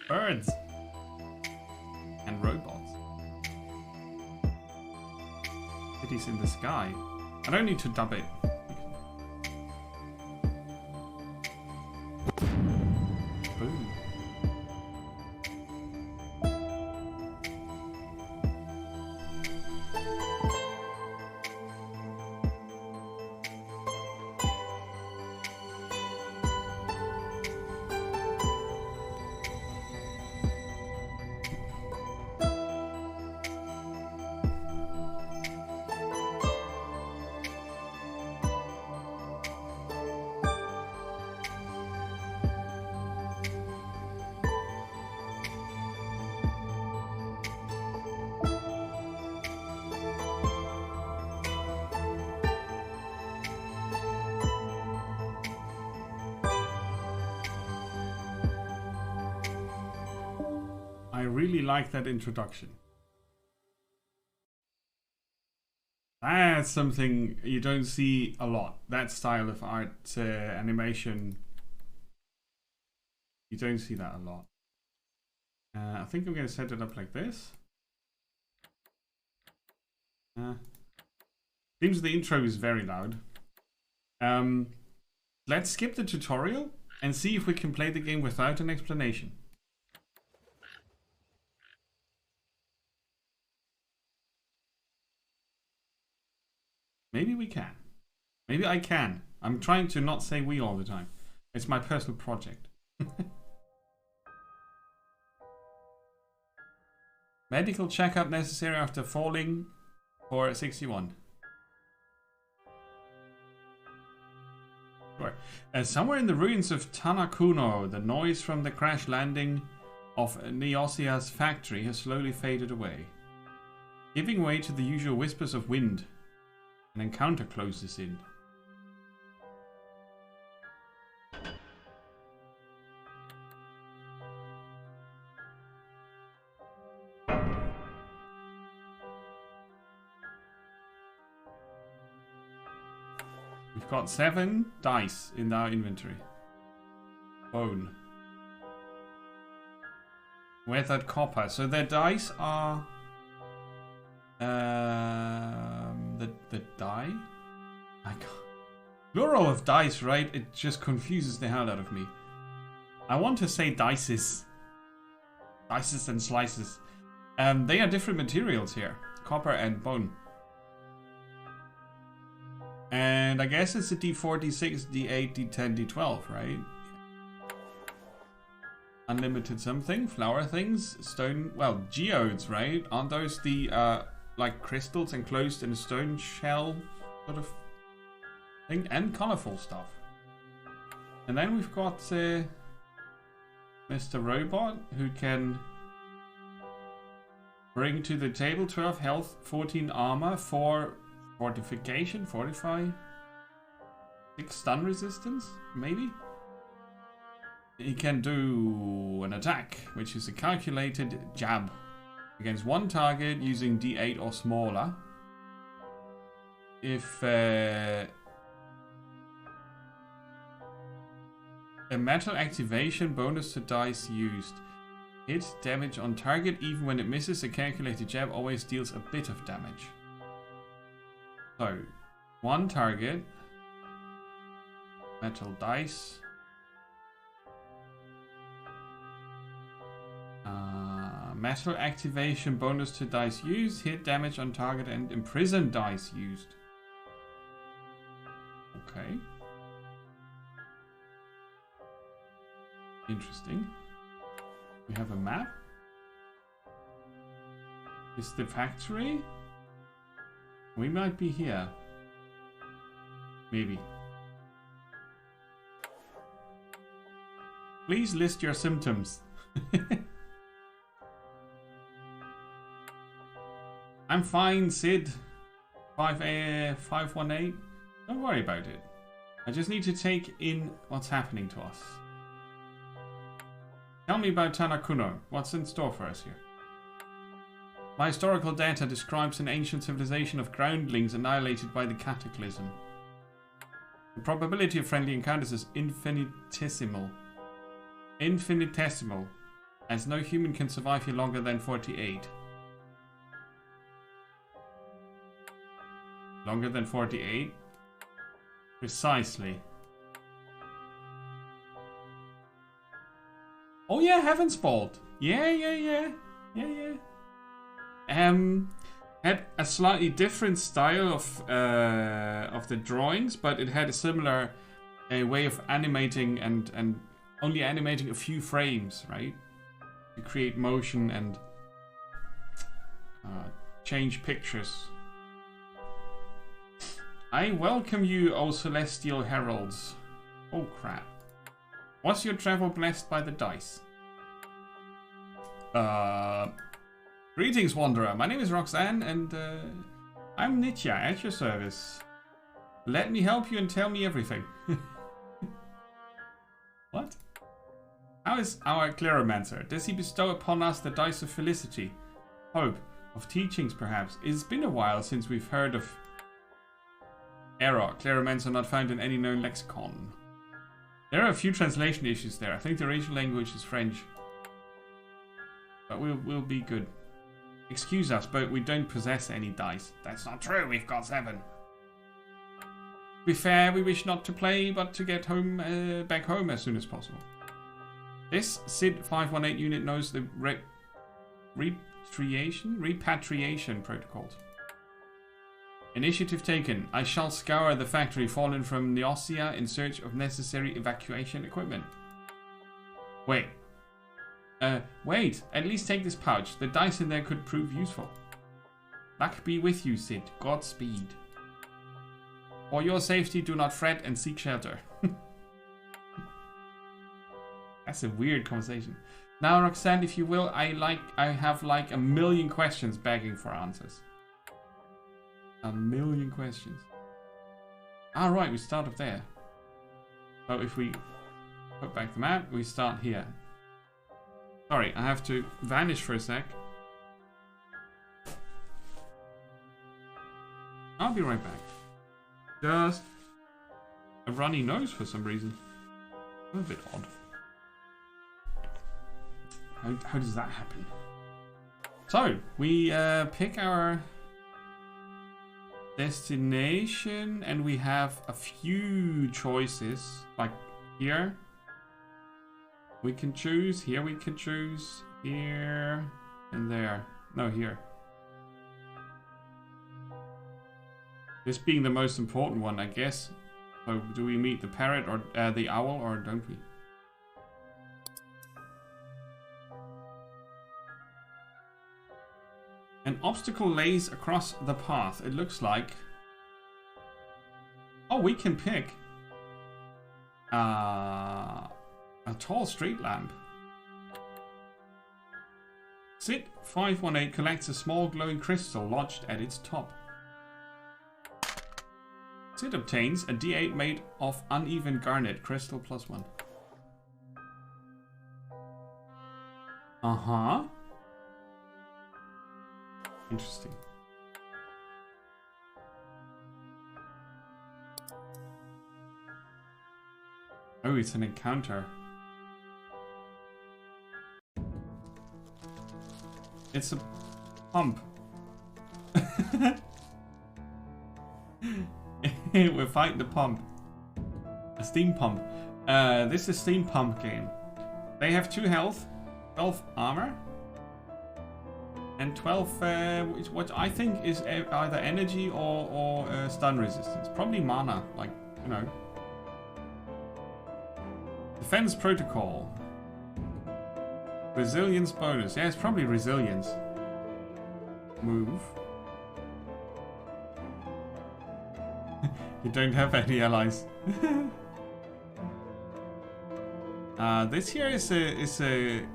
Birds. And robots. Cities in the sky. I don't need to dub it. Boom. I really like that introduction. That's something you don't see a lot. That style of art, animation, you don't see that a lot. I think I'm going to set it up like this. Seems the intro is very loud. Let's skip the tutorial and see if we can play the game without an explanation. Maybe we can. Maybe I can. I'm trying to not say we all the time. It's my personal project. Medical checkup necessary after falling for 61. Sure. Somewhere in the ruins of Tanakuno, the noise from the crash landing of Neosia's factory has slowly faded away, giving way to the usual whispers of wind. An encounter closes in. We've got 7 dice in our inventory. Bone. Weathered copper. So their dice are the die? I can't. Plural of dice, right? It just confuses the hell out of me. I want to say dices. Dices and slices. They are different materials here. Copper and bone. And I guess it's a D4, D6, D8, D10, D12, right? Unlimited something. Flower things. Stone. Well, geodes, right? Aren't those the like crystals enclosed in a stone shell sort of thing? And colorful stuff. And then we've got Mr. Robot, who can bring to the table 12 health, 14 armor, 4 fortification, fortify, 6 stun resistance, maybe? He can do an attack, which is a calculated jab against one target using D8 or smaller. If a metal activation bonus to dice used. Hit damage on target even when it misses. A calculated jab always deals a bit of damage. So, one target. Metal dice. Metal activation bonus to dice used. Hit damage on target and imprison dice used. Okay. Interesting. We have a map. Is the factory? We might be here. Maybe. Please list your symptoms. I'm fine, Sid. 518. Don't worry about it. I just need to take in what's happening to us. Tell me about Tanakuno. What's in store for us here? My historical data describes an ancient civilization of groundlings annihilated by the cataclysm. The probability of friendly encounters is infinitesimal. Infinitesimal. As no human can survive here longer than 48. Longer than 48? Precisely. Oh yeah, Heaven's Bolt. Yeah. Had a slightly different style of the drawings, but it had a similar way of animating and only animating a few frames, right? To create motion and change pictures. I welcome you, O celestial heralds. Oh crap. Was your travel blessed by the dice? Greetings, Wanderer. My name is Roxanne, and I'm Nitya at your service. Let me help you and tell me everything. What? How is our Cleromancer? Does he bestow upon us the dice of felicity? Hope? Of teachings, perhaps? It's been a while since we've heard of... Error. Cleromancer not found in any known lexicon. There are a few translation issues there. I think the original language is French. But we'll be good. Excuse us, but we don't possess any dice. That's not true, we've got 7. To be fair, we wish not to play, but to get home, back home as soon as possible. This SID 518 unit knows the repatriation protocols. Initiative taken. I shall scour the factory fallen from Neosia in search of necessary evacuation equipment. Wait. Wait. At least take this pouch. The dice in there could prove useful. Luck be with you, Sid. Godspeed. For your safety, do not fret and seek shelter. That's a weird conversation. Now, Roxanne, if you will, I have like a million questions begging for answers. A million questions. Alright, we start up there. So if we put back the map, we start here. Sorry, I have to vanish for a sec. I'll be right back. Just a runny nose for some reason. A bit odd. How does that happen? So, we pick our destination and we have a few choices. Like here. We can choose. Here we can choose. Here. And there. No, here. This being the most important one, I guess. So, do we meet the parrot or the owl or don't we? An obstacle lays across the path. It looks like... Oh, we can pick a tall street lamp. SID 518 collects a small glowing crystal lodged at its top. SID obtains a D8 made of uneven garnet crystal +1. Uh-huh. Interesting. Oh, it's an encounter. It's a pump. We're fighting the pump. A steam pump. This is a steam pump game. They have 2 health, 12 armor. And 12, what I think is either energy or stun resistance. Probably mana, like, you know. Defense protocol. Resilience bonus. Yeah, it's probably resilience. Move. You don't have any allies. This here is a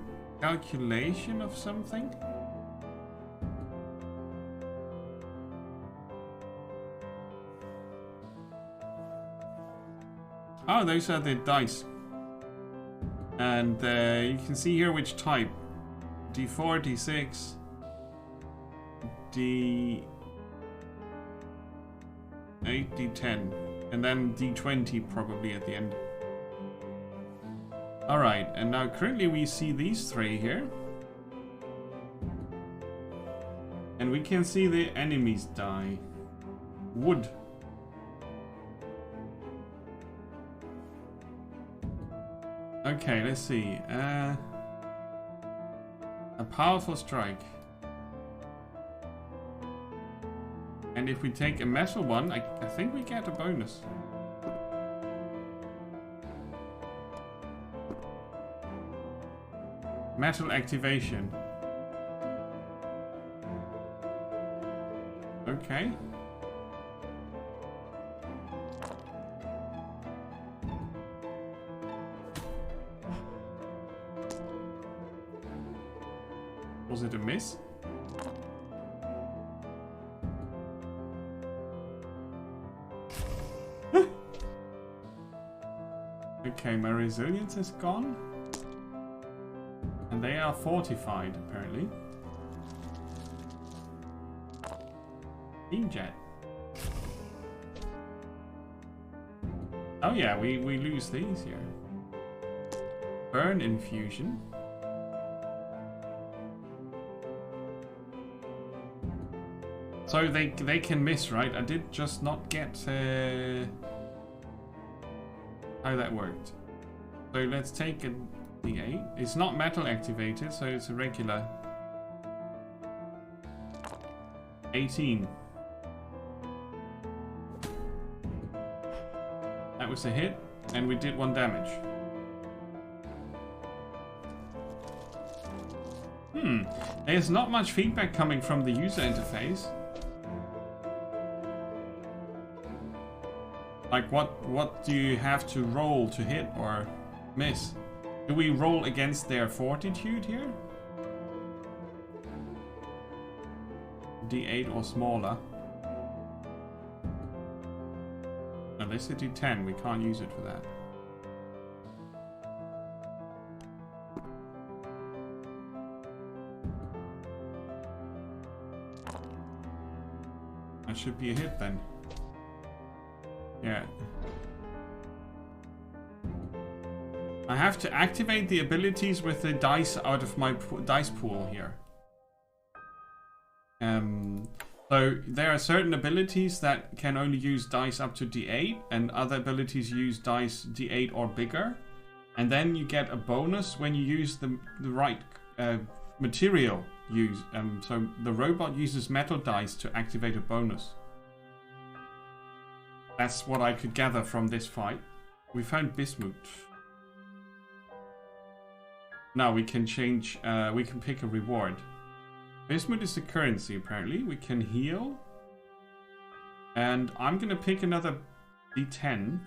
calculation of something. Oh, those are the dice. And you can see here which type. D4, D6, D8, D10. And then D20 probably at the end. Alright, and now currently we see these three here. And we can see the enemies die. Wood. Okay, let's see. A powerful strike. And if we take a metal one, I think we get a bonus. Metal activation. Okay. Was it a miss? Okay, my resilience is gone. And they are fortified, apparently. Steam jet. Oh yeah, we lose these here. Burn infusion. So they can miss, right? I did just not get how that worked. So let's take a D8. It's not metal activated, so it's a regular. 18. That was a hit, and we did 1 damage. There's not much feedback coming from the user interface. Like what do you have to roll to hit or miss? Do we roll against their fortitude here? D8 or smaller. No, this is a D10. We can't use it for that. That should be a hit then. Yeah. I have to activate the abilities with the dice out of my dice pool here. So there are certain abilities that can only use dice up to D8, and other abilities use dice D8 or bigger. And then you get a bonus when you use the right material use. So the robot uses metal dice to activate a bonus. That's what I could gather from this fight. We found Bismuth. Now we can change, we can pick a reward. Bismuth is the currency, apparently. We can heal. And I'm gonna pick another D10.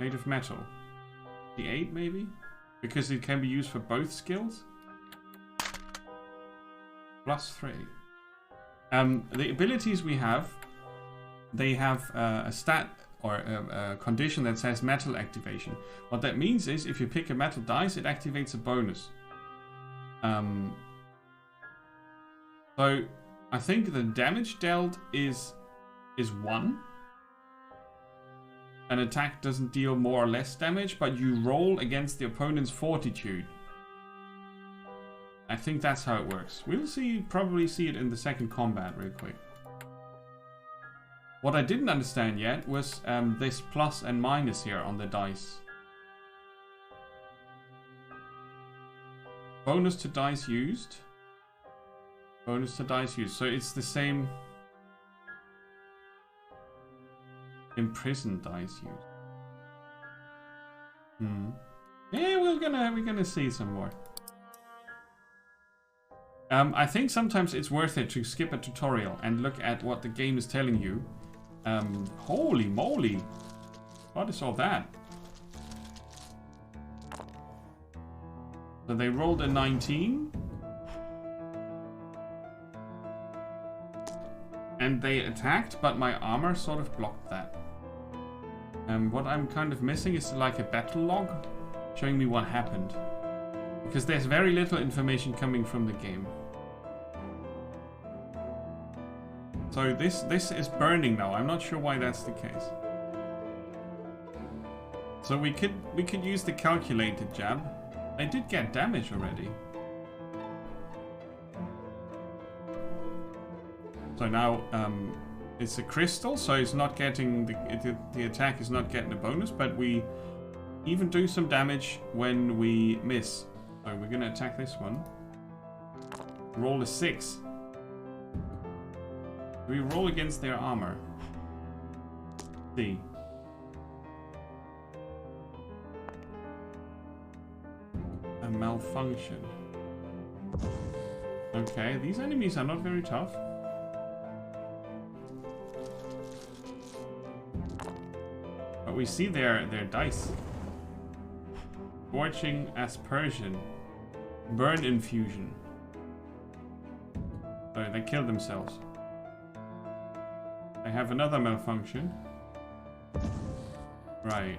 Made of metal. D8 maybe? Because it can be used for both skills. +3. The abilities we have, they have a stat or a condition that says metal activation. What that means is if you pick a metal dice, it activates a bonus. So I think the damage dealt is 1. An attack doesn't deal more or less damage, but you roll against the opponent's fortitude. I think that's how it works. We'll probably see it in the second combat real quick. What I didn't understand yet was this plus and minus here on the dice. Bonus to dice used. Bonus to dice used. So it's the same. Imprisoned dice used. Yeah, we're gonna see some more. I think sometimes it's worth it to skip a tutorial and look at what the game is telling you. Holy moly! What is all that? So they rolled a 19. And they attacked, but my armor sort of blocked that. What I'm kind of missing is like a battle log showing me what happened. Because there's very little information coming from the game. So this is burning now. I'm not sure why that's the case. So we could use the calculated jab. They did get damage already. So now it's a crystal, so it's not getting the attack is not getting a bonus, but we even do some damage when we miss. So we're gonna attack this one. Roll a 6. Do we roll against their armor? See. A malfunction. Okay, these enemies are not very tough. But we see their dice. Scorching Aspersion. Burn Infusion. So they kill themselves. They have another malfunction. Right.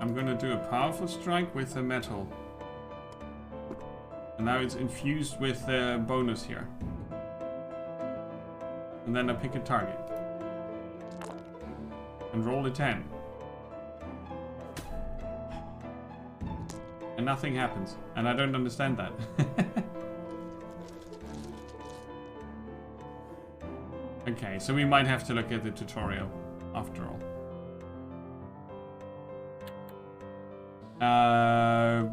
I'm gonna do a powerful strike with a metal. And now it's infused with a bonus here. And then I pick a target. And roll a 10. And nothing happens. And I don't understand that. Okay, so we might have to look at the tutorial after all.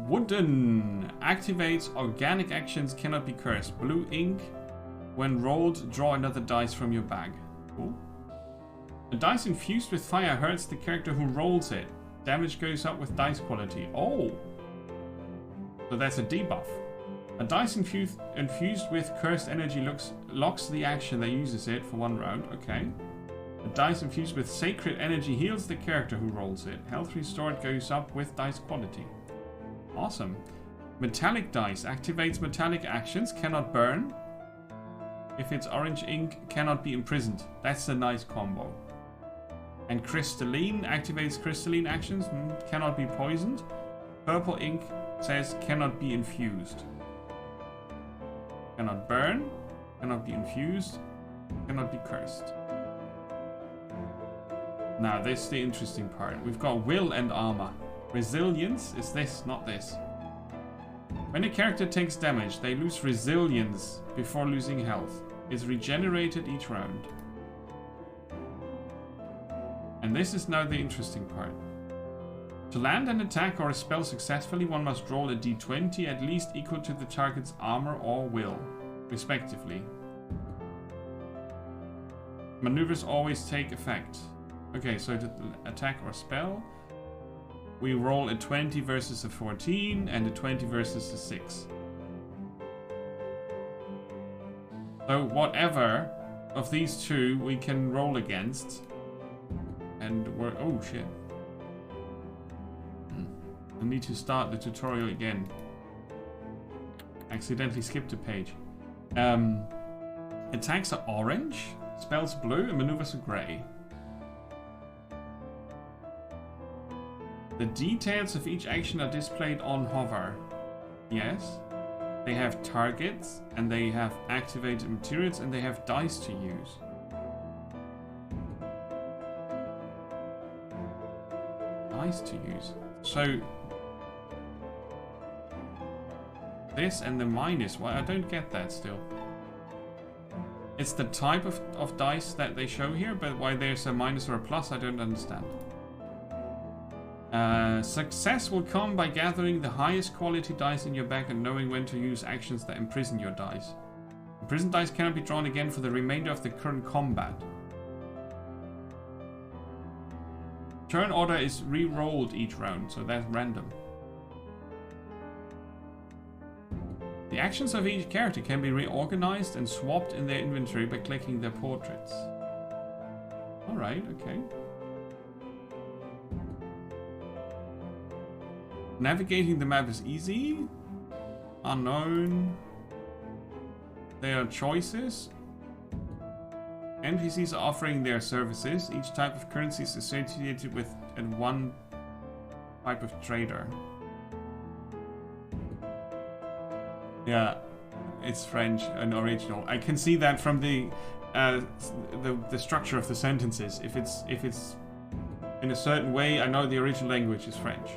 Wooden activates organic actions, cannot be cursed. Blue ink. When rolled, draw another dice from your bag. Cool. A dice infused with fire hurts the character who rolls it. Damage goes up with dice quality. Oh! So that's a debuff. A dice infused with cursed energy locks the action that uses it for 1 round. Okay. A dice infused with sacred energy heals the character who rolls it. Health restored goes up with dice quality. Awesome. Metallic dice activates metallic actions, cannot burn. If it's orange ink, cannot be imprisoned. That's a nice combo. And crystalline activates crystalline actions, cannot be poisoned. Purple ink says cannot be infused. Cannot burn, cannot be infused, cannot be cursed. Now this is the interesting part. We've got will and armor. Resilience is this, not this. When a character takes damage, they lose resilience before losing health. It's regenerated each round. And this is now the interesting part. To land an attack or a spell successfully, one must roll a d20 at least equal to the target's armor or will, respectively. Maneuvers always take effect. Okay, so to attack or spell, we roll a 20 versus a 14 and a 20 versus a 6. So whatever of these two we can roll against, and we're... oh shit. I need to start the tutorial again. Accidentally skipped a page. Attacks are orange, spells blue, and maneuvers are grey. The details of each action are displayed on hover. Yes. They have targets, and they have activated materials, and they have dice to use. Dice to use. So this and the minus, why I don't get that still. It's the type of dice that they show here, but why there's a minus or a plus, I don't understand. Success will come by gathering the highest quality dice in your bag and knowing when to use actions that imprison your dice. Imprisoned dice cannot be drawn again for the remainder of the current combat. Turn order is re-rolled each round, so that's random. The actions of each character can be reorganized and swapped in their inventory by clicking their portraits. Alright, okay. Navigating the map is easy. Unknown. There are choices. NPCs are offering their services. Each type of currency is associated with one type of trader. Yeah, it's French and original. I can see that from the the structure of the sentences. If it's in a certain way, I know the original language is French.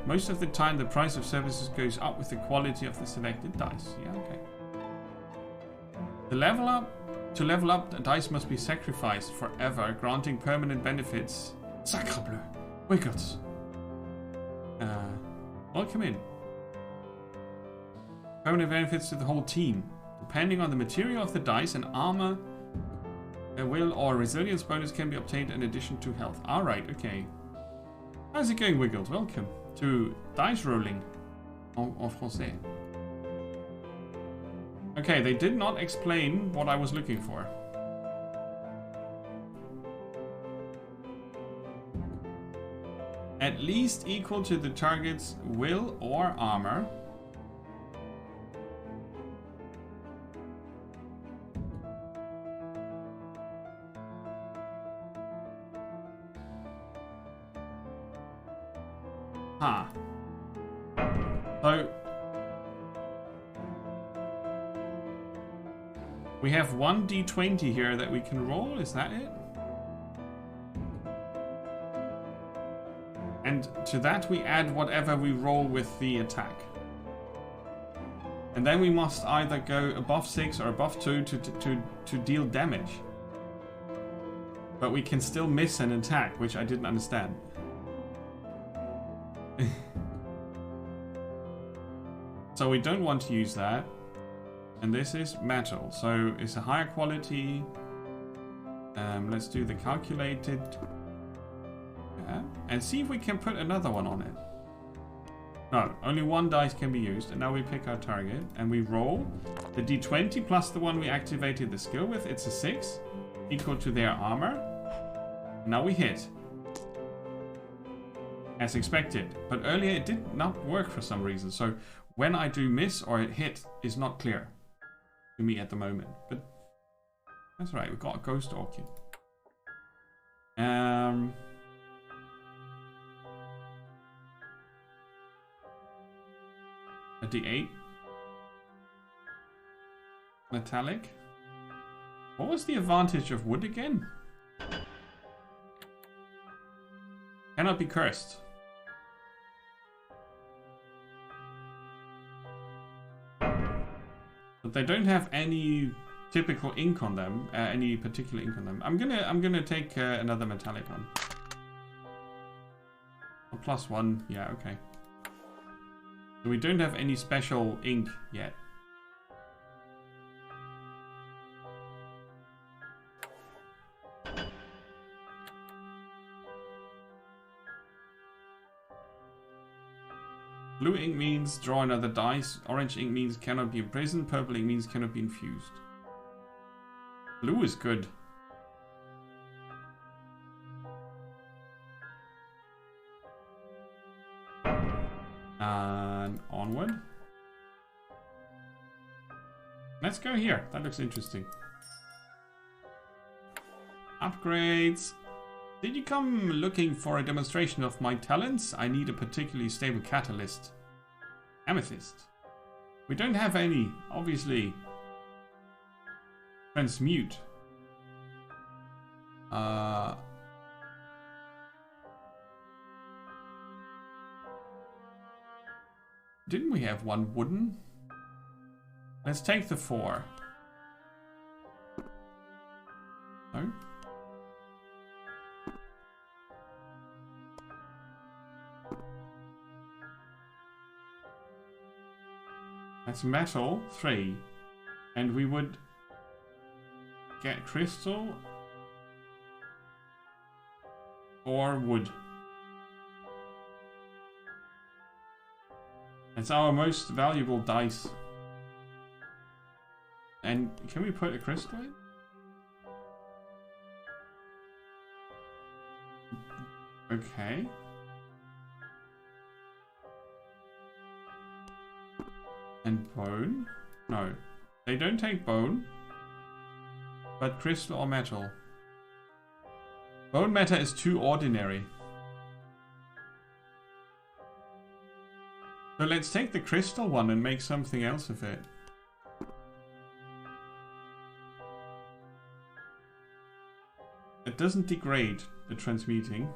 Most of the time, the price of services goes up with the quality of the selected dice. Yeah, okay. To level up, the dice must be sacrificed forever, granting permanent benefits. Sacre bleu! Wiggles! Welcome in. Permanent benefits to the whole team. Depending on the material of the dice, an armor, a will, or resilience bonus can be obtained in addition to health. Alright, okay. How's it going, Wiggles? Welcome to dice rolling en français. Okay, they did not explain what I was looking for. At least equal to the target's will or armor. Huh. So we have one d20 here that we can roll, is that it? And to that we add whatever we roll with the attack. And then we must either go above 6 or above 2 to deal damage. But we can still miss an attack, which I didn't understand. So we don't want to use that. And this is metal, so it's a higher quality. Let's do the calculated. Yeah. And see if we can put another one on it. No, only one dice can be used. And now we pick our target and we roll the d20 plus the one we activated the skill with. It's a 6, equal to their armor. Now we hit. As expected. But earlier it did not work for some reason. So when I do miss or hit is not clear to me at the moment. But that's right, we've got a ghost orchid. A d8. Metallic. What was the advantage of wood again? Cannot be cursed. But they don't have any typical ink on them, any particular ink on them. I'm gonna take another metallic one. A +1, yeah, okay. So we don't have any special ink yet. Blue ink means draw another dice. Orange ink means cannot be imprisoned. Purple ink means cannot be infused. Blue is good. And onward. Let's go here. That looks interesting. Upgrades. Did you come looking for a demonstration of my talents? I need a particularly stable catalyst. Amethyst. We don't have any, obviously. Transmute. Didn't we have one wooden? Let's take the 4. No? That's metal, 3. And we would get crystal or wood. It's our most valuable dice. And can we put a crystal in? Okay. And bone? No. They don't take bone. But crystal or metal. Bone matter is too ordinary. So let's take the crystal one and make something else of it. It doesn't degrade the transmuting.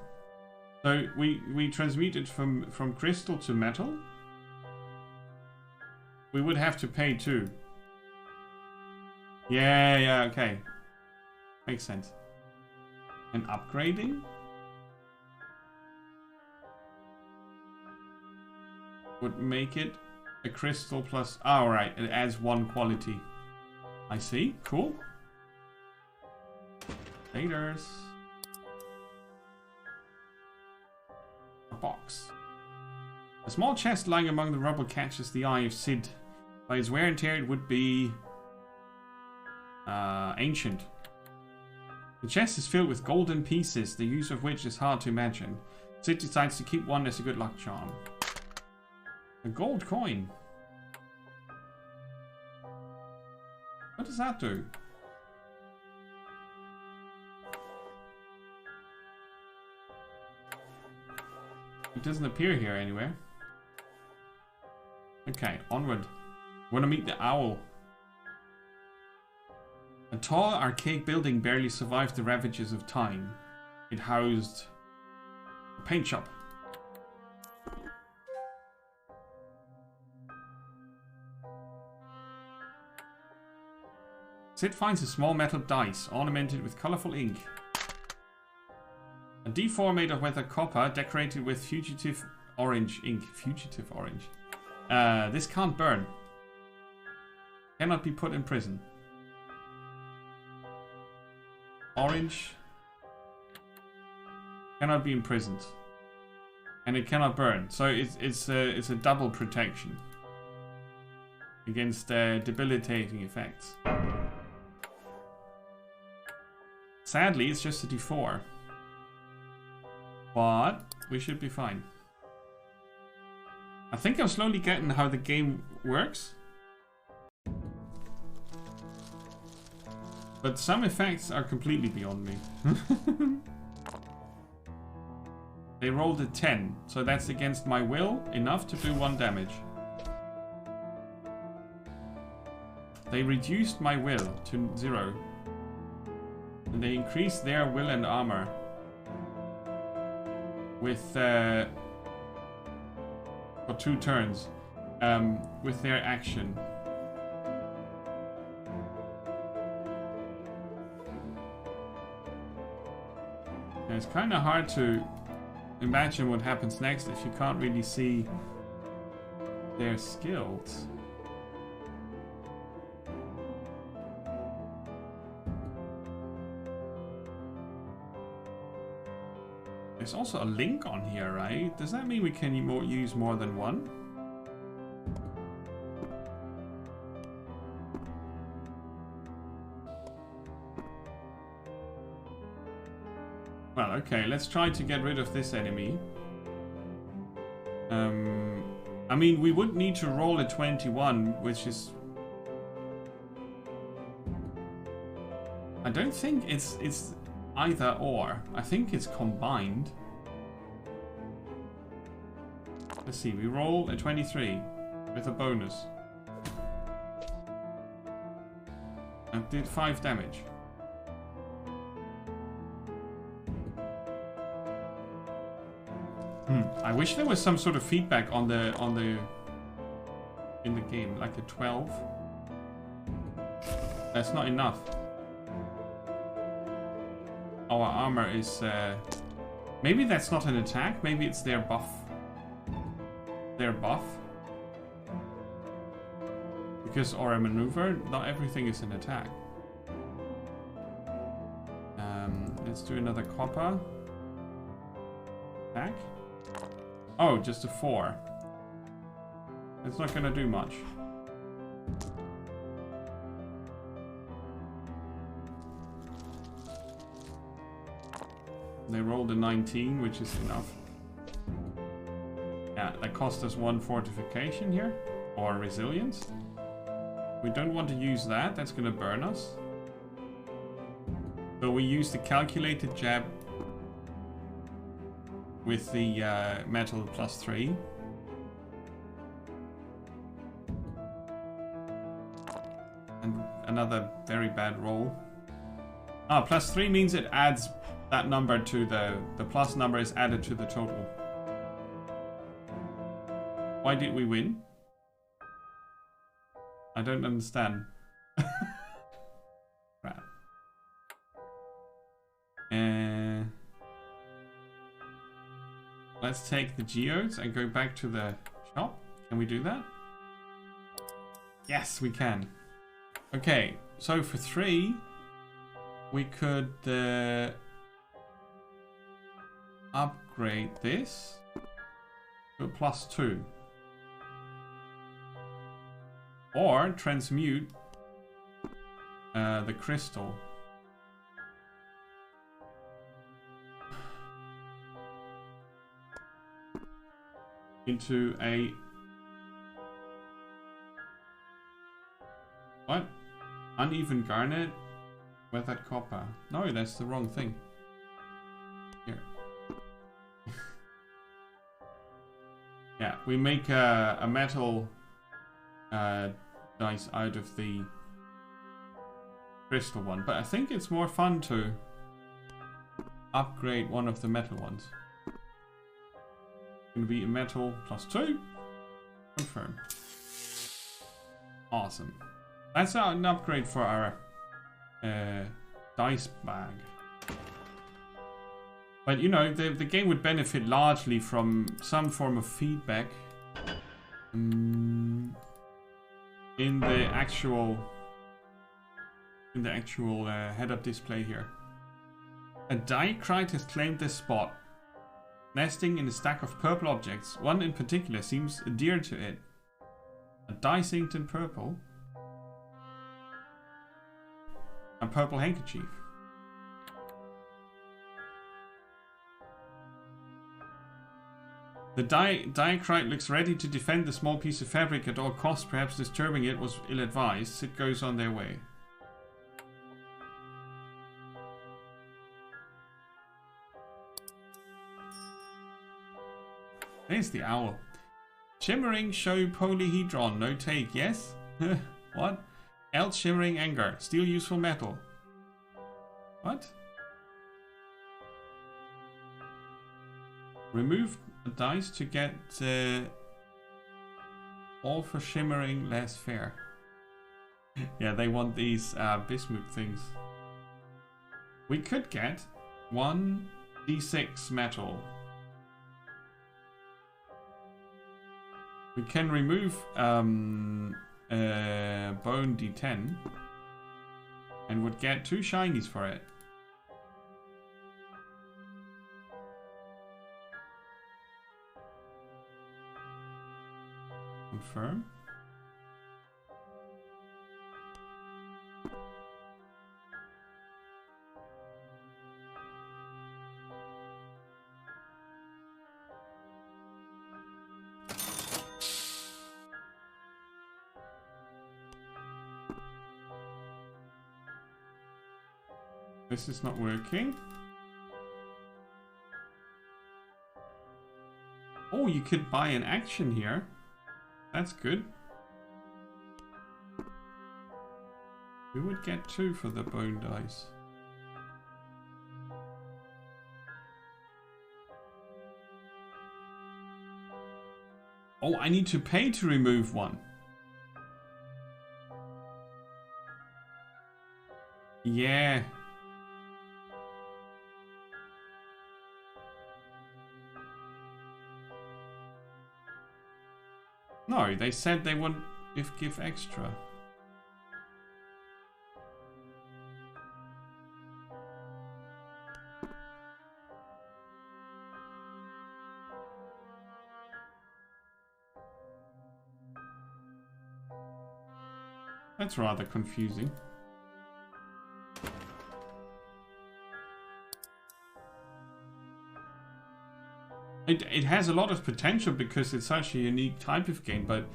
So we transmute it from crystal to metal. We would have to pay too. Yeah, okay. Makes sense. And upgrading would make it a crystal plus... Oh, right, it adds 1 quality. I see, cool. Laters. A box. A small chest lying among the rubble catches the eye of Sid. By its wear and tear, it would be ancient. The chest is filled with golden pieces, the use of which is hard to imagine. Sid decides to keep one as a good luck charm. A gold coin. What does that do? It doesn't appear here anywhere. Okay, onward. Want to meet the owl. A tall, archaic building barely survived the ravages of time. It housed a paint shop. Sid finds a small metal dice ornamented with colorful ink. A D4 made of weathered copper decorated with fugitive orange ink. Fugitive orange. This can't burn. Cannot be put in prison. Orange cannot be imprisoned, and it cannot burn. So it's a double protection against debilitating effects. Sadly, it's just a D4, but we should be fine. I think I'm slowly getting how the game works. But some effects are completely beyond me. They rolled a 10, so that's against my will, enough to do 1 damage. They reduced my will to 0. And they increased their will and armor. With, for 2 turns. With their action. It's kind of hard to imagine what happens next if you can't really see their skills. There's also a link on here, right? Does that mean we can use more than one? Well, okay, let's try to get rid of this enemy. I mean, we would need to roll a 21, which is... I don't think it's either or. I think it's combined. Let's see, we roll a 23 with a bonus. And did 5 damage. I wish there was some sort of feedback in the game, like a 12. That's not enough. Our armor is maybe that's not an attack, maybe it's their buff. Their buff. Because or a maneuver, not everything is an attack. Let's do another copper. Attack. Oh, just a 4. It's not gonna do much. They rolled a 19, which is enough. Yeah, that cost us 1 fortification here. Or resilience. We don't want to use that, that's gonna burn us. So we use the calculated jab with the metal +3. And another very bad roll. Ah, +3 means it adds that number to the plus number is added to the total. Why did we win? I don't understand. Crap. Let's take the geodes and go back to the shop. Can we do that? Yes, we can. Okay, so for 3, we could upgrade this to a +2. Or transmute the crystal. Into a... What? Uneven garnet? Weathered copper. No, that's the wrong thing. Here. Yeah, we make a metal dice out of the crystal one. But I think it's more fun to upgrade one of the metal ones. Gonna be a metal +2. Confirm. Awesome. That's an upgrade for our dice bag. But you know, the game would benefit largely from some form of feedback in the actual head-up display here. A dicrite has claimed this spot, nesting in a stack of purple objects. One in particular seems dear to it. A dice inked in purple. A purple handkerchief. The dicrite looks ready to defend the small piece of fabric at all costs. Perhaps disturbing it was ill-advised. It goes on their way. There's the owl. Shimmering show polyhedron. No take, yes? What? Else shimmering anger. Still useful metal. What? Remove a dice to get all for shimmering less fair. Yeah, they want these bismuth things. We could get 1d6 metal. We can remove bone d10 and would get 2 shinies for it. Confirm. This is not working. Oh, you could buy an action here. That's good. We would get 2 for the bone dice. Oh, I need to pay to remove 1. Yeah. No, they said they would give extra. That's rather confusing. It has a lot of potential because it's such a unique type of game, but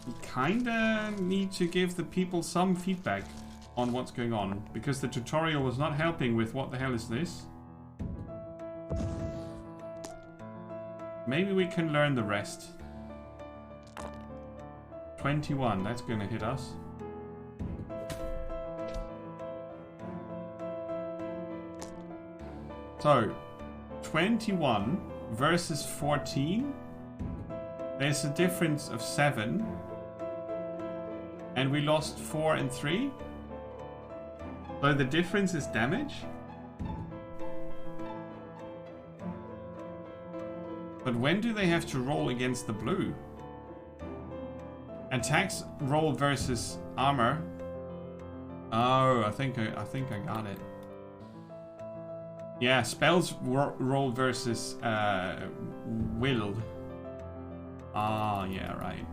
you kinda need to give the people some feedback on what's going on, because the tutorial was not helping with what the hell is this. Maybe we can learn the rest. 21, that's gonna hit us. So, 21 versus 14. There's a difference of 7. And we lost 4 and 3. So the difference is damage. But when do they have to roll against the blue? Attacks roll versus armor. Oh, I think I got it. Yeah, spells roll versus will. Ah, yeah, right.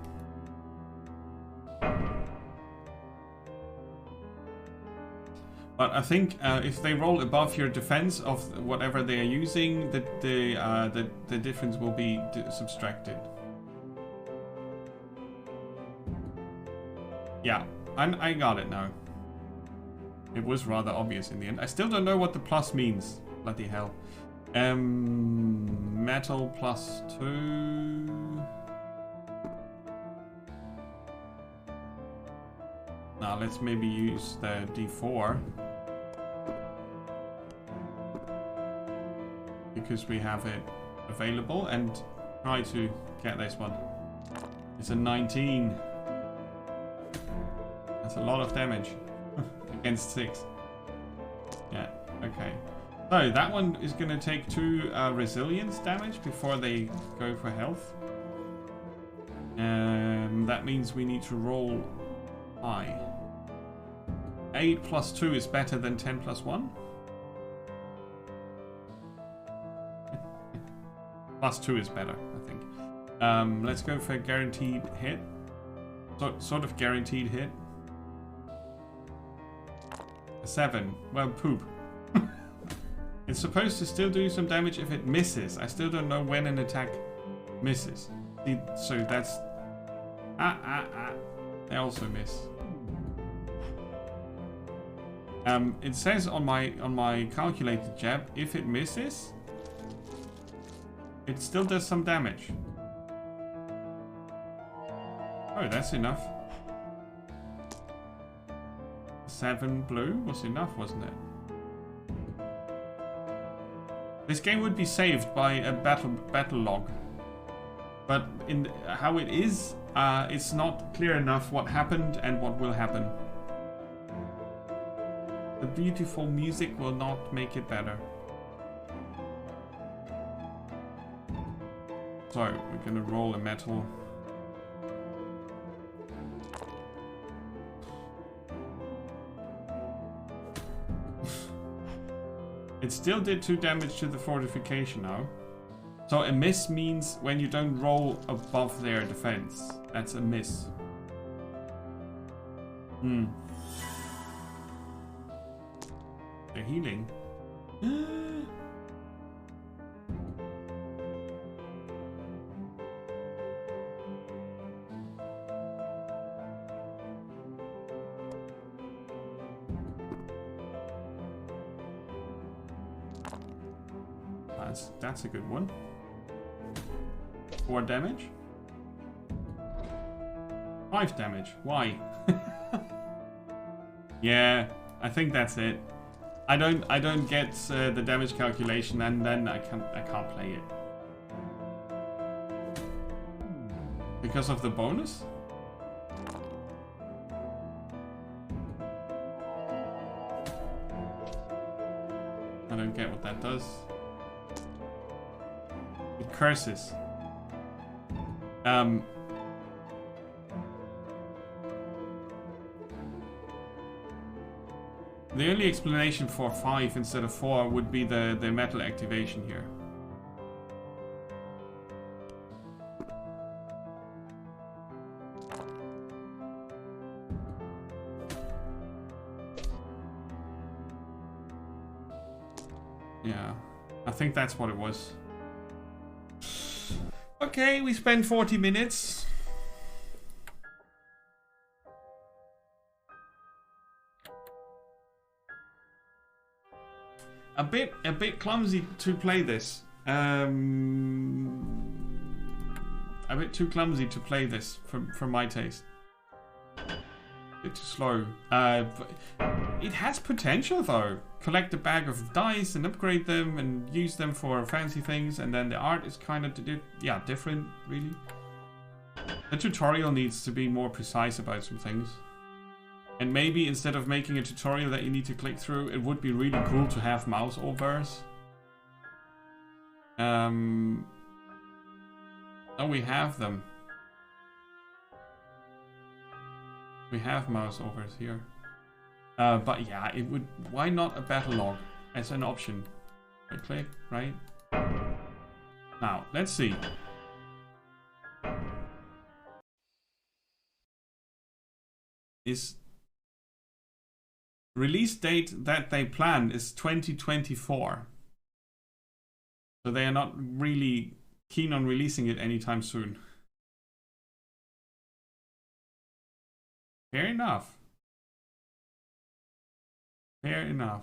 But I think if they roll above your defense of whatever they are using, the difference will be subtracted. Yeah, I got it now. It was rather obvious in the end. I still don't know what the plus means. Bloody hell. Metal plus 2. Now let's maybe use the D4. Because we have it available, and try to get this one. It's a 19. That's a lot of damage against 6. Yeah, okay. So that one is going to take 2 resilience damage before they go for health. That means we need to roll high. 8 plus 2 is better than 10 plus 1. Plus 2 is better, I think. Let's go for a guaranteed hit. Sort of guaranteed hit. A 7. Well, poop. It's supposed to still do some damage if it misses. I still don't know when an attack misses. So that's... They also miss. It says on my calculated jab, if it misses, it still does some damage. Oh, that's enough. 7 blue was enough, wasn't it? This game would be saved by a battle log, but in how it is, it's not clear enough what happened and what will happen. The beautiful music will not make it better. So we're gonna roll a metal. It still did 2 damage to the fortification now. So a miss means when you don't roll above their defense. That's a miss. They're healing. That's a good one. 4 damage. 5 damage. Why? Yeah, I think that's it. I don't get the damage calculation, and then I can't play it because of the bonus. I don't get what that does. It curses. The only explanation for 5 instead of 4 would be the metal activation here. Yeah, I think that's what it was. Okay, we spent 40 minutes. A bit clumsy to play this. A bit too clumsy to play this for my taste. A bit too slow. It has potential though. Collect a bag of dice and upgrade them and use them for fancy things, and then the art is kind of different, really. The tutorial needs to be more precise about some things. And maybe instead of making a tutorial that you need to click through, it would be really cool to have mouse overs. Oh, we have them. We have mouse overs here. But yeah, it would. Why not a battle log as an option? Right click, right? Now, let's see. Is release date that they plan is 2024. So they are not really keen on releasing it anytime soon. Fair enough. Fair enough.